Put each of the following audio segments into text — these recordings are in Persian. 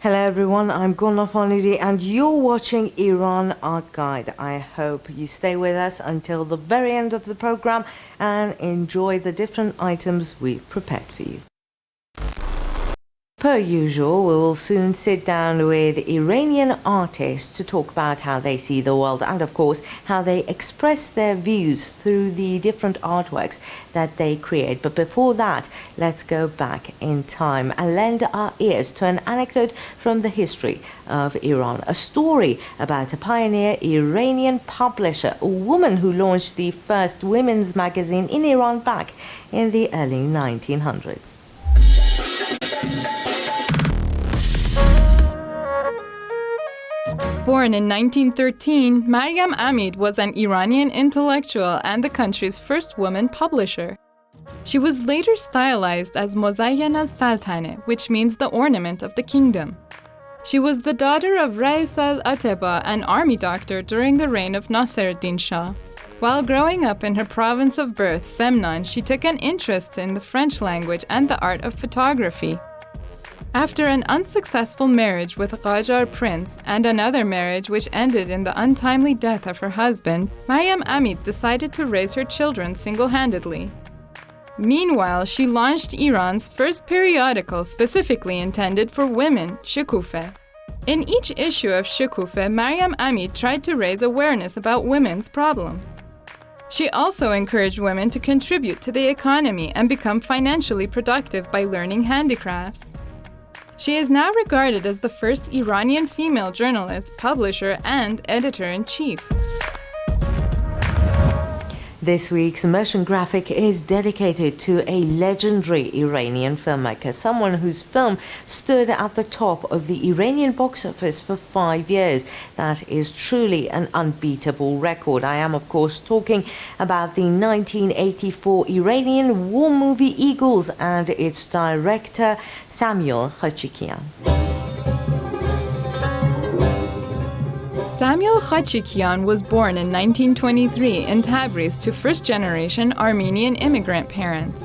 Hello everyone, I'm Gulnaz Fanidi and you're watching Iran Art Guide. I hope you stay with us until the very end of the program and enjoy the different items we've prepared for you. Per usual, we will soon sit down with Iranian artists to talk about how they see the world and, of course, how they express their views through the different artworks that they create. But before that, let's go back in time and lend our ears to an anecdote from the history of Iran, a story about a pioneer Iranian publisher, a woman who launched the first women's magazine in Iran back in the early 1900s. Born in 1913, Maryam Amid was an Iranian intellectual and the country's first woman publisher. She was later stylized as Mozayyan al-Saltaneh, which means the ornament of the kingdom. She was the daughter of Rais al-Ateba, an army doctor during the reign of Nasser-ed-Din Shah. While growing up in her province of birth, Semnan, she took an interest in the French language and the art of photography. After an unsuccessful marriage with a Qajar prince and another marriage which ended in the untimely death of her husband, Maryam Amid decided to raise her children single-handedly. Meanwhile, she launched Iran's first periodical specifically intended for women, Shikufe. In each issue of Shikufe, Maryam Amid tried to raise awareness about women's problems. She also encouraged women to contribute to the economy and become financially productive by learning handicrafts. She is now regarded as the first Iranian female journalist, publisher, and editor-in-chief. This week's motion graphic is dedicated to a legendary Iranian filmmaker, someone whose film stood at the top of the Iranian box office for 5 years. That is truly an unbeatable record. I am, of course, talking about the 1984 Iranian war movie Eagles and its director, Samuel Khachikian. Samuel Khachikian was born in 1923 in Tabriz to first-generation Armenian immigrant parents.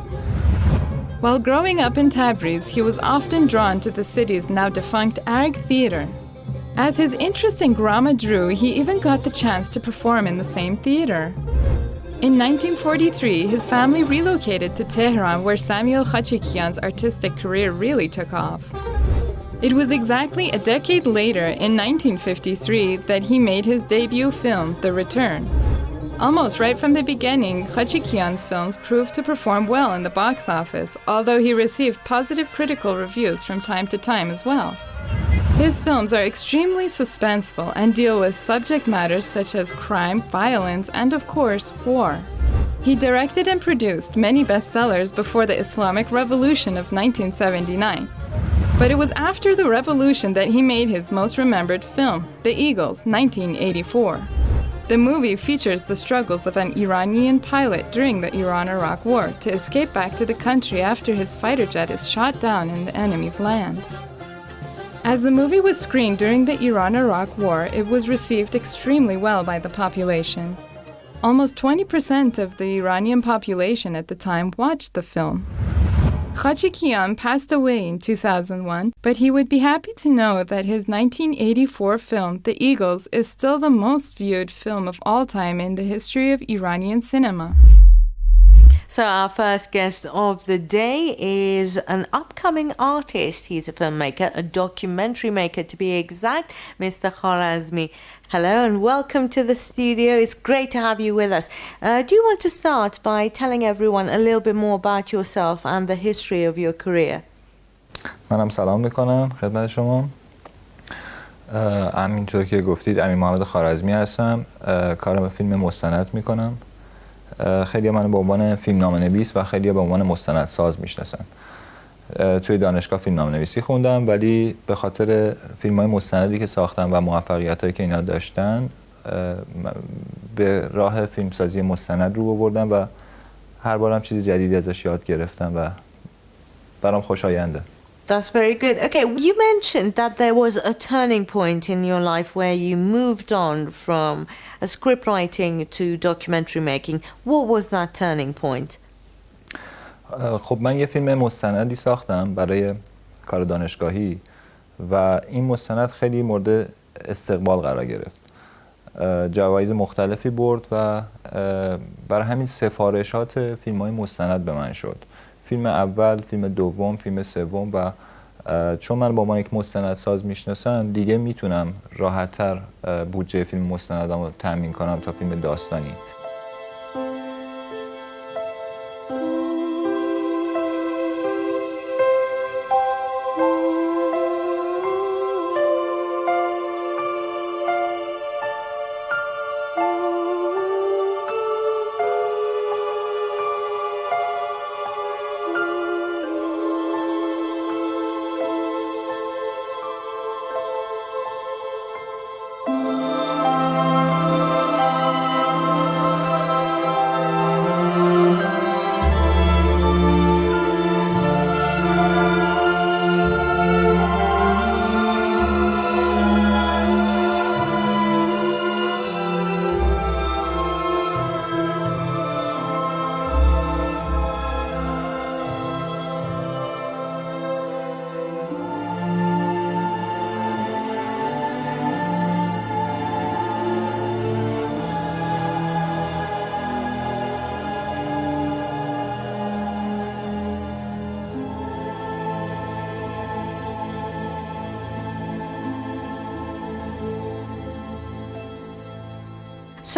While growing up in Tabriz, he was often drawn to the city's now-defunct Arg Theater. As his interest in drama drew, he even got the chance to perform in the same theater. In 1943, his family relocated to Tehran, where Samuel Khachikian's artistic career really took off. It was exactly a decade later, in 1953, that he made his debut film, The Return. Almost right from the beginning, Khachikian's films proved to perform well in the box office, although he received positive critical reviews from time to time as well. His films are extremely suspenseful and deal with subject matters such as crime, violence, and of course, war. He directed and produced many bestsellers before the Islamic Revolution of 1979. But it was after the revolution that he made his most remembered film, The Eagles, 1984. The movie features the struggles of an Iranian pilot during the Iran-Iraq War to escape back to the country after his fighter jet is shot down in the enemy's land. As the movie was screened during the Iran-Iraq War, it was received extremely well by the population. Almost 20% of the Iranian population at the time watched the film. Khachikian passed away in 2001, but he would be happy to know that his 1984 film, The Eagles, is still the most viewed film of all time in the history of Iranian cinema. So our first guest of the day is an upcoming artist. He's a filmmaker, a documentary maker to be exact, Mr. Kharazmi. Hello and welcome to the studio. It's great to have you with us. Do you want to start by telling everyone a little bit more about yourself and the history of your career? منم سلام میکنم خدمت شما. همینطور که گفتید امین محمد خوارزمی هستم. کارم به فیلم مستند میکنم. خیلی منو به عنوان فیلمنامه‌نویس و خیلی به عنوان مستندساز میشناسن. توی دانشگاه فیلمنامه‌نویسی خوندم ولی به خاطر فیلم‌های مستندی که ساختم و موفقیتایی که اینا داشتن به راه فیلمسازی مستند رو بردم و هر بارم چیز جدیدی ازش یاد گرفتم و برام خوشاینده. That's very good. Okay, you mentioned that there was a turning point in your life where you moved on from script writing to documentary making. What was that turning point? خب من یه فیلم مستندی ساختم برای کار دانشگاهی و این مستند خیلی مورد استقبال قرار گرفت، جوایز مختلفی برد و برای همین سفارشات فیلم‌های مستند به من شد. فیلم اول، فیلم دوم، فیلم سوم و چون من با عنوان یک مستندساز میشناسن دیگه میتونم راحت‌تر بودجه فیلم مستندم رو تامین کنم تا فیلم داستانی.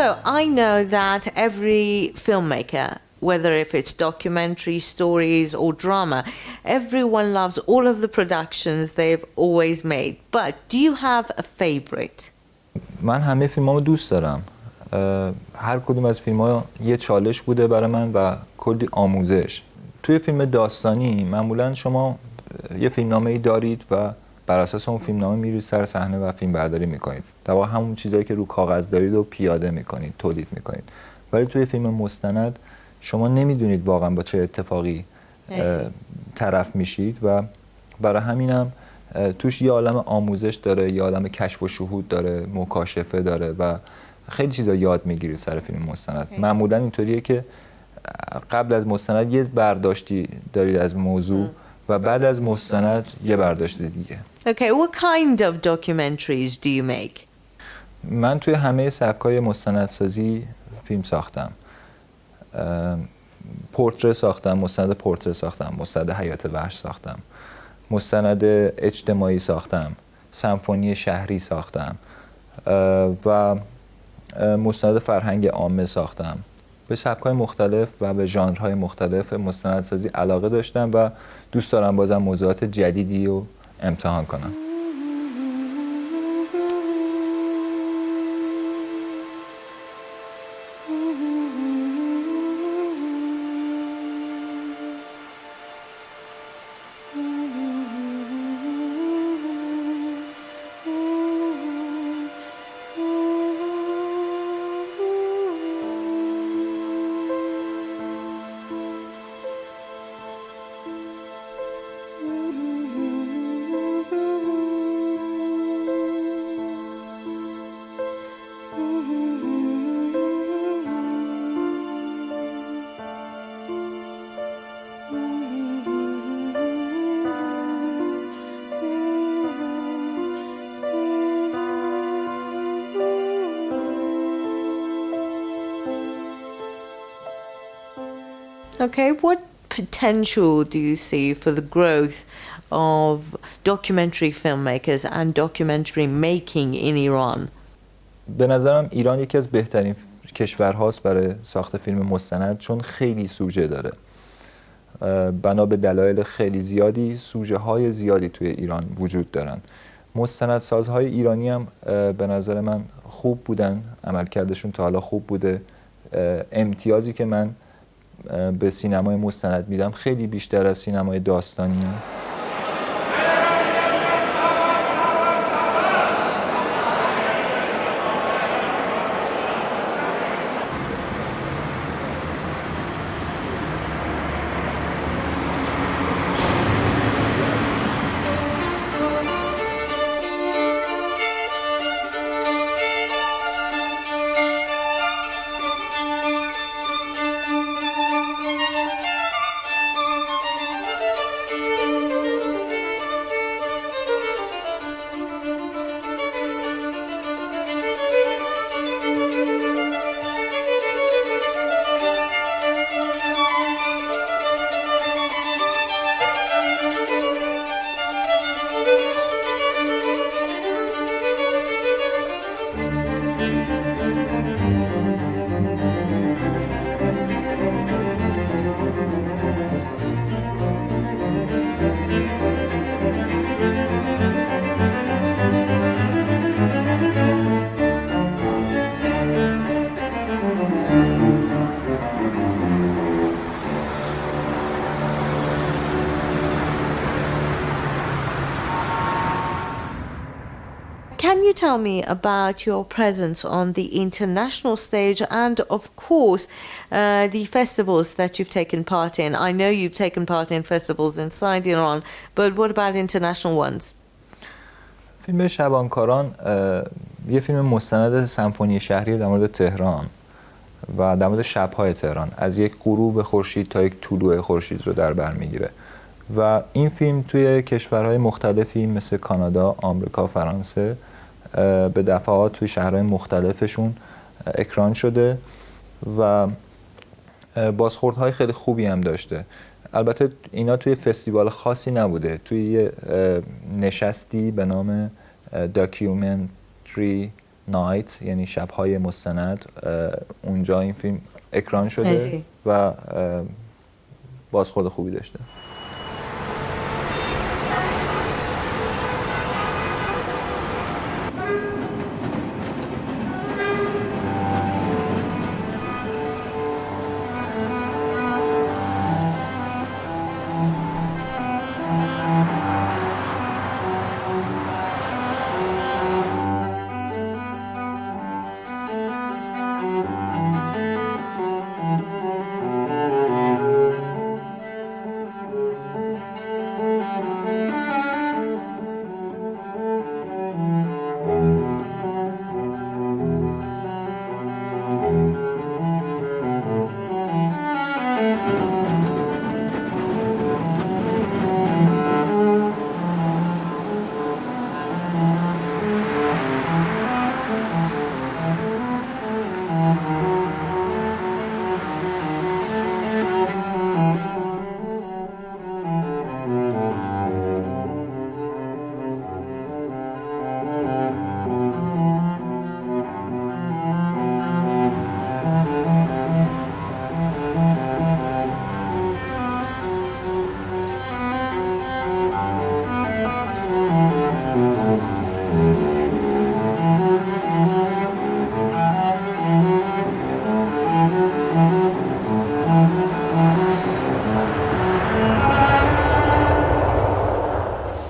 So I know that every filmmaker, whether if it's documentary, stories or drama, everyone loves all of the productions they've always made. But do you have a favorite? من همه فیلمامو دوست دارم. هر کدوم از فیلم‌ها یه چالش بوده برای من و کلی آموزش. توی فیلم داستانی معمولاً شما یه فیلمنامه‌ای دارید و بر اساس اون فیلمنامه میرید سر صحنه و فیلم برداری میکنید. در واقع همون چیزایی که رو کاغذ دارید رو پیاده میکنید، تولید میکنید. ولی توی فیلم مستند شما نمیدونید واقعا با چه اتفاقی طرف میشید و برای همینم توش یه عالم آموزش داره، یه عالم کشف و شهود داره، مکاشفه داره و خیلی چیزا یاد میگیرید سر فیلم مستند. معمولا اینطوریه که قبل از مستند یه برداشتی دارید از موضوع و بعد از مستند یه برداشت دیگه. Okay, what kind of documentaries do you make? من توی همه سبکای مستندسازی فیلم ساختم. پورتره ساختم، مستند پورتره ساختم، مستند حیات وحش ساختم، مستند اجتماعی ساختم، سمفونی شهری ساختم و مستند فرهنگ عامه ساختم. به سبک‌های مختلف و به ژانرهای مختلف مستندسازی علاقه داشتم و دوست دارم بازم موضوعات جدیدی رو امتحان کنم. Okay, what potential do you see for the growth of documentary filmmakers and documentary making in Iran? به نظرم ایران یکی از بهترین کشورهاست برای ساخت فیلم مستند چون خیلی سوژه داره. بنا به دلایل خیلی زیادی سوژه های زیادی توی ایران وجود دارن. مستندسازهای ایرانی هم به نظر من خوب بودن، عملکردشون تا حالا خوب بوده. امتیازی که من به سینمای مستند میدم خیلی بیشتر از سینمای داستانیه. can you tell me about your presence on the international stage and, of course, the festivals that you've taken part in? I know you've taken part in festivals inside Iran, but what about international ones? فیلم شبانکاران یه فیلم مستند سمفونی شهری در مورد تهران و در مورد شب‌های تهران، از یک غروب خورشید تا یک طلوع خورشید رو در بر میگیره و این فیلم توی کشورهای مختلفی مثل کانادا، آمریکا، فرانسه به دفعات توی شهرهای مختلفشون اکران شده و بازخوردهای خیلی خوبی هم داشته. البته اینا توی فستیوال خاصی نبوده، توی یه نشستی به نام داکیومنتری نایت، یعنی شب‌های مستند، اونجا این فیلم اکران شده و بازخورد خوبی داشته.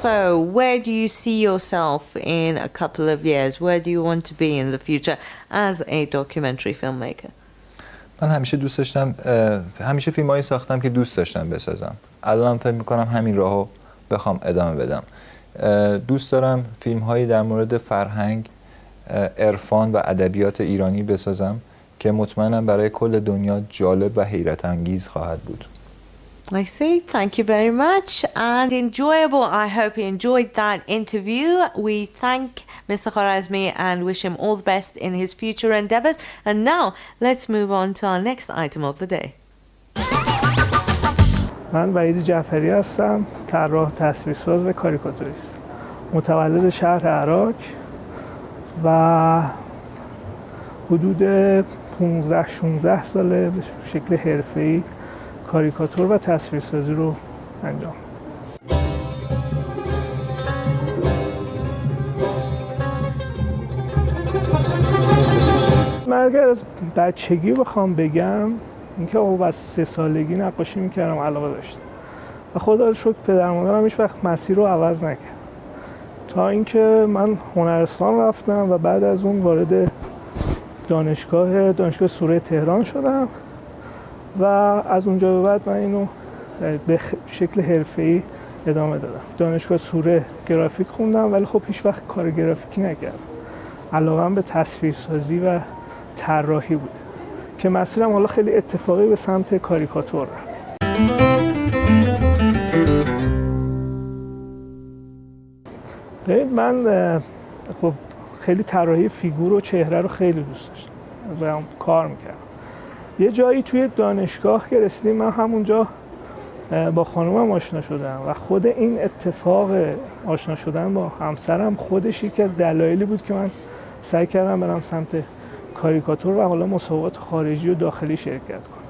So, where do you see yourself in a couple of years? Where do you want to be in the future as a documentary filmmaker? من همیشه دوست داشتم، همیشه فیلمایی ساختم که دوست داشتم بسازم. الان فکر می‌کنم همین راهو بخوام ادامه بدم. دوست دارم فیلم‌هایی در مورد فرهنگ، عرفان و ادبیات ایرانی بسازم که مطمئنم برای کل دنیا جالب و حیرت انگیز خواهد بود. I see. Thank you very much and enjoyable. I hope you enjoyed that interview. We thank Mr. Khwarazmi and wish him all the best in his future endeavors. And now let's move on to our next item of the day. من وحید جعفری هستم، طراح، تصویرساز و کاریکاتوریست. متولد شهر عراق و حدود 15-16 ساله به شکل حرفه‌ای کاریکاتور و تصویرسازی رو انجام. من اگر از بچگی بخوام بگم اینکه از 3 سالگی نقاشی میکردم، علاقه داشتم و خدا رو شکر پدر مادرم هیچ وقت مسیر رو عوض نکرد تا اینکه من هنرستان رفتم و بعد از اون وارد دانشگاه سوره تهران شدم و از اونجا به بعد من اینو به شکل حرفه‌ای ادامه دادم. دانشگاه سوره گرافیک خوندم ولی خب هیچ وقت کار گرافیکی نکردم. علاقه‌ام به تصویرسازی و طراحی بود که مسیرم حالا خیلی اتفاقی به سمت کاریکاتور رفت. من خب خیلی طراحی فیگور و چهره رو خیلی دوست داشتم و هم کار میکردم. یه جایی توی دانشگاه که رسیدیم من همونجا با خانومم آشنا شدم و خود این اتفاق آشنا شدن با همسرم خودش یکی از دلایلی بود که من سعی کردم برم سمت کاریکاتور و حالا مسابقات خارجی و داخلی شرکت کنم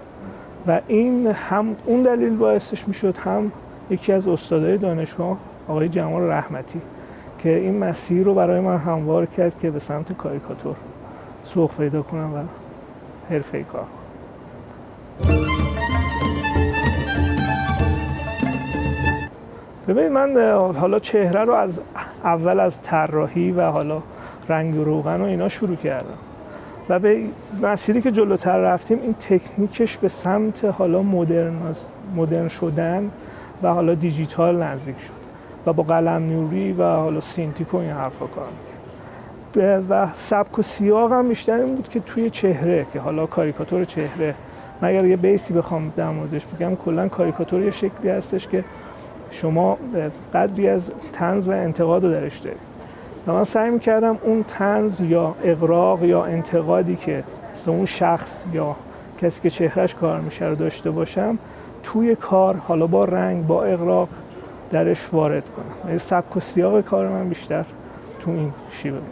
و این هم اون دلیل باعثش میشد، هم یکی از استادای دانشگاه آقای جمال رحمتی که این مسیر رو برای من هموار کرد که به سمت کاریکاتور سوق پیدا کنم و حرفه‌ای کار کنم. ببینید من حالا چهره رو از اول از طراحی و حالا رنگ و روغن و اینا شروع کردم و به مسیری که جلوتر رفتیم این تکنیکش به سمت حالا مدرن شدن و حالا دیجیتال نزدیک شد و با قلم نوری و حالا سینتیک و این حرفا کار می‌کرد و سبک و سیاق هم بیشتر این بود که توی چهره که حالا کاریکاتور چهره، من اگر یه بیسی بخوام در موردش بگم، کلا کاریکاتور یه شکلی هستش که شما قدری از طنز و انتقاد رو درش دارید و من سعی می‌کردم اون طنز یا اغراق یا انتقادی که به اون شخص یا کسی که چهرهش کار میشه رو داشته باشم توی کار حالا با رنگ با اغراق درش وارد کنم. یعنی سبک و سیاق کار من بیشتر تو این شیوه بود.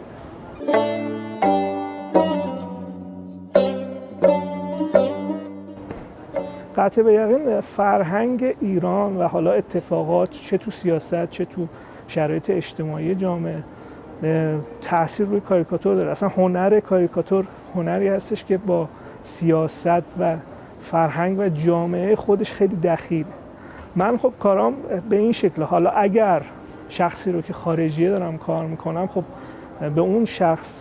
قطع به یقین فرهنگ ایران و حالا اتفاقات چه تو سیاست چه تو شرایط اجتماعی جامعه تأثیر روی کاریکاتور داره. اصلا هنر کاریکاتور هنری هستش که با سیاست و فرهنگ و جامعه خودش خیلی دخیله. من خب کارام به این شکل، حالا اگر شخصی رو که خارجیه دارم کار میکنم خب به اون شخص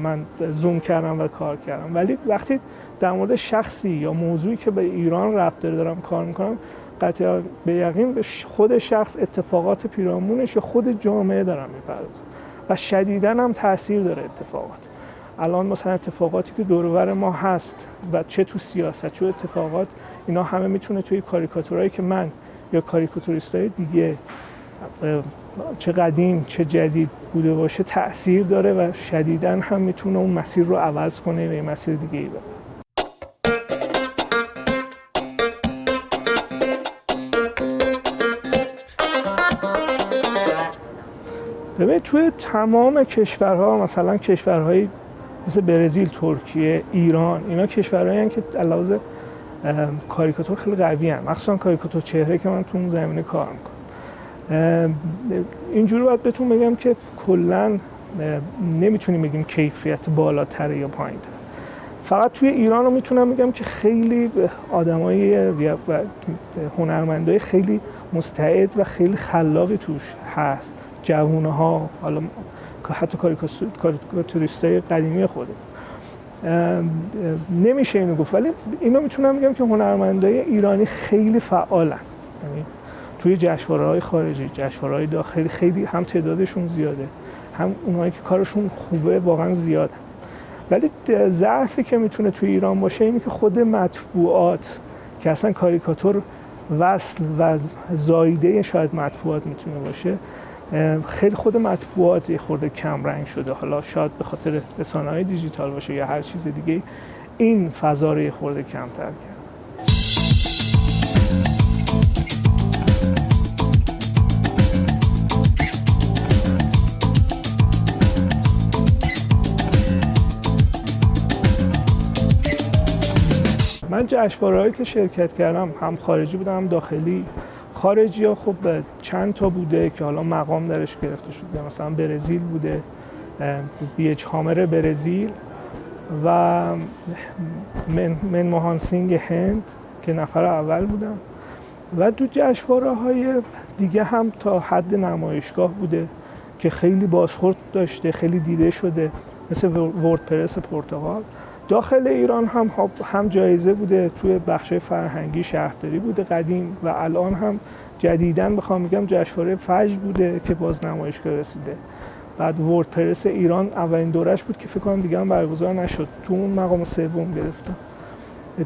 من زوم کردم و کار کردم، ولی وقتی در مورد شخصی یا موضوعی که به ایران ربط داره دارم کار میکنم قطعا به یقین به خود شخص، اتفاقات پیرامونش یا خود جامعه دارم میپردازم و شدیداً هم تاثیر داره اتفاقات. الان مثلا اتفاقاتی که دور و بر ما هست و چه تو سیاست چه اتفاقات، اینا همه میتونه توی کاریکاتورایی که من یا کاریکاتوریستای دیگه چه قدیم چه جدید بوده باشه تأثیر داره و شدیداً هم میتونه اون مسیر رو عوض کنه و یه مسیر دیگه ای بره. ببینید توی تمام کشورها، مثلا کشورهای مثل برزیل، ترکیه، ایران، اینا کشورهایی هستند که علاوه کاریکاتور خیلی قوی هستند، مخصوصا کاریکاتور چهره که من تو اون زمینه کار میکنم. اینجوری باید بهتون بگم که کلا نمیتونیم بگیم کیفیت بالاتره یا پایین‌تره. فقط توی ایران رو میتونم بگم که خیلی آدمای و هنرمندای خیلی مستعد و خیلی خلاقی توش هست، جوونها، حالا حتی کاریکاتوریستای قدیمی خوده. نمیشه اینو گفت، ولی اینو میتونم بگم که هنرمندای ایرانی خیلی فعالن. یعنی توی جشنواره‌های خارجی، جشنواره‌های داخلی خیلی هم تعدادشون زیاده، هم اونایی که کارشون خوبه واقعا زیاده. ولی ضعفی که میتونه توی ایران باشه اینه که خود مطبوعات که اصلا کاریکاتور وصل و زایده شاید مطبوعات میتونه باشه، خیلی خود مطبوعات یه خورده کم رنگ شده. حالا شاید به خاطر رسانه‌های دیجیتال باشه یا هر چیز دیگه، این فضا رو یه خورده کمتر کرد. من جشنواره‌هایی که شرکت کردم هم خارجی بودم هم داخلی. خارجی ها خب چند تا بوده که حالا مقام درش گرفته شده، مثلا برزیل بوده، بیچ هامر برزیل و منموهان سینگ هند که نفر اول بودم و تو جشنواره‌های دیگه هم تا حد نمایشگاه بوده که خیلی بازخورد داشته، خیلی دیده شده، مثل وردپرس پرتغال. داخل ایران هم جایزه بوده، توی بخشای فرهنگی شهرداری بوده قدیم و الان هم جدیداً بخوام بگم جشنواره فجر بوده که باز نمایشگاه رسیده. بعد وردپرس ایران اولین دورش بود که فکر کنم دیگه هم برگزار نشد، تو اون مقام سوم گرفتم.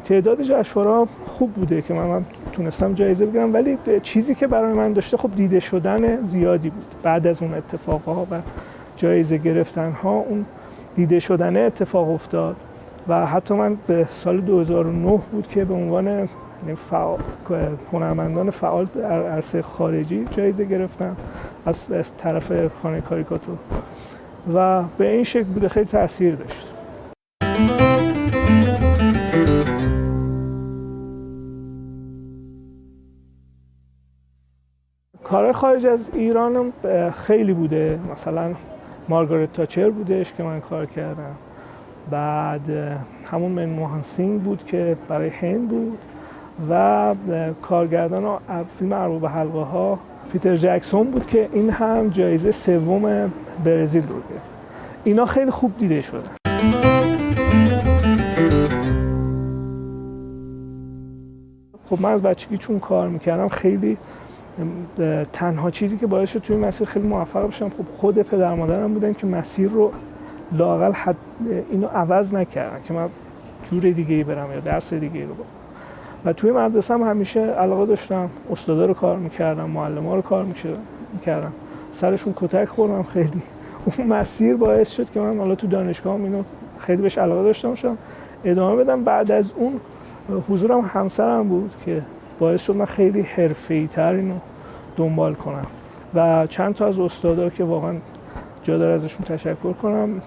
تعداد جشنواره‌ها خوب بوده که من تونستم جایزه بگیرم، ولی چیزی که برای من داشته خب دیده شدن زیادی بود. بعد از اون اتفاقها و جایزه گرفتن‌ها اون دیده شدن اتفاق افتاد و حتی من به سال 2009 بود که به عنوان هنرمندان فعال در عرصه خارجی جایزه گرفتم از طرف خانه کاریکاتور و به این شکل بوده، خیلی تاثیر داشت. کارهای خارج از ایرانم خیلی بوده، مثلا مارگارت تاچر بودش که من کار کردم، بعد همون منموهان سینگ بود که برای هند بود و کارگردان فیلم ارباب حلقه ها پیتر جکسون بود که این هم جایزه سوم برزیل رو گرفت. اینا خیلی خوب دیده شده. خب من از بچگی چون کار میکردم خیلی تنها چیزی که باعث شد توی مسیر خیلی موفق بشم خب خود پدر مادرم بودن که مسیر رو لااقل اینو عوض نکردن که من جور دیگه‌ای برم یا درس دیگه‌ای رو برم. و توی مدرسه هم همیشه علاقه داشتم، استادا رو کار میکردم، معلم‌ها رو کار میکردم، سرشون کتک خوردم خیلی. اون مسیر باعث شد که من حالا تو دانشگاه اینو خیلی بهش علاقه داشته باشم ادامه بدم. بعد از اون حضورم همسرم بود که باعث شد من خیلی حرفه‌ای‌تر اینو دنبال کنم و چند تا از استادا که واقعا جا داره ازشون تشکر کنم،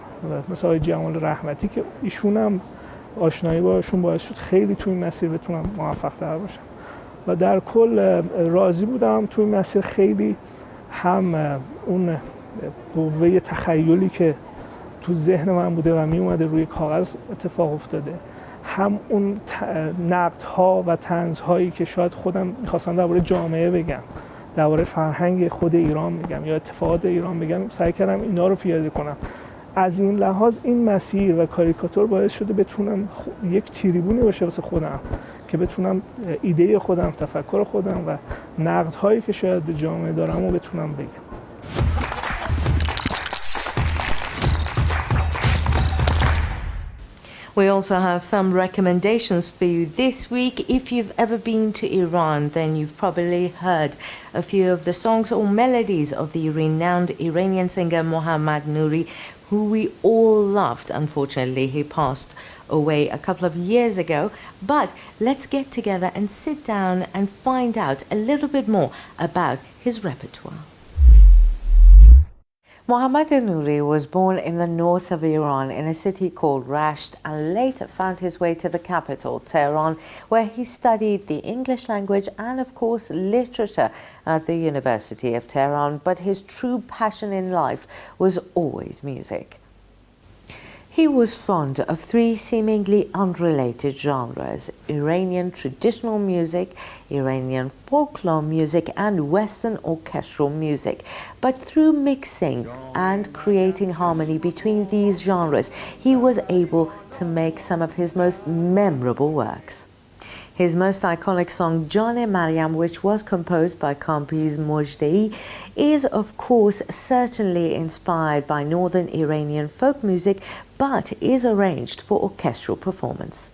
مثل آقای جمال رحمتی که ایشون هم آشنایی باشون باعث شد خیلی توی این مسیر بتونم موفق‌تر باشم و در کل راضی بودم توی این مسیر. خیلی هم اون قوه تخیلی که تو ذهن من بوده و می اومده روی کاغذ اتفاق افتاده، هم اون نقدها و طنزهایی که شاید خودم می‌خواستم درباره جامعه بگم، درباره فرهنگ خود ایران بگم یا اتفاقات ایران بگم، سعی کردم اینا رو پیاده کنم. از این لحاظ این مسیر و کاریکاتور باعث شده بتونم یک تریبونی باشه واسه خودم که بتونم ایده خودم، تفکر خودم و نقدهایی که شاید به جامعه دارم رو بتونم بگم. We also have some recommendations for you this week. If you've ever been to Iran, then you've probably heard a few of the songs or melodies of the renowned Iranian singer Mohammad Nouri, who we all loved. Unfortunately, he passed away a couple of years ago. But let's get together and sit down and find out a little bit more about his repertoire. Mohammad Nouri was born in the north of Iran in a city called Rasht and later found his way to the capital, Tehran, where he studied the English language and, of course, literature at the University of Tehran. But his true passion in life was always music. He was fond of three seemingly unrelated genres: Iranian traditional music, Iranian folklore music, and Western orchestral music. But through mixing and creating harmony between these genres, he was able to make some of his most memorable works. His most iconic song, Jane Maryam, which was composed by Kampiz Mojdei, is of course certainly inspired by northern Iranian folk music, but is arranged for orchestral performance.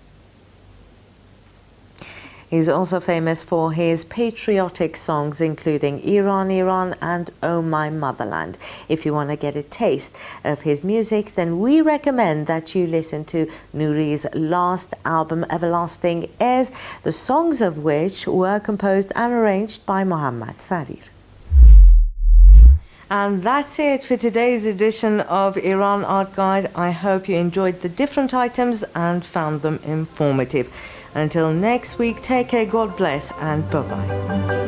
He's also famous for his patriotic songs, including Iran, Iran and Oh My Motherland. If you want to get a taste of his music, then we recommend that you listen to Nouri's last album, Everlasting Airs, the songs of which were composed and arranged by Mohammad Sadir. And that's it for today's edition of Iran Art Guide. I hope you enjoyed the different items and found them informative. Until next week, take care, God bless, and bye-bye.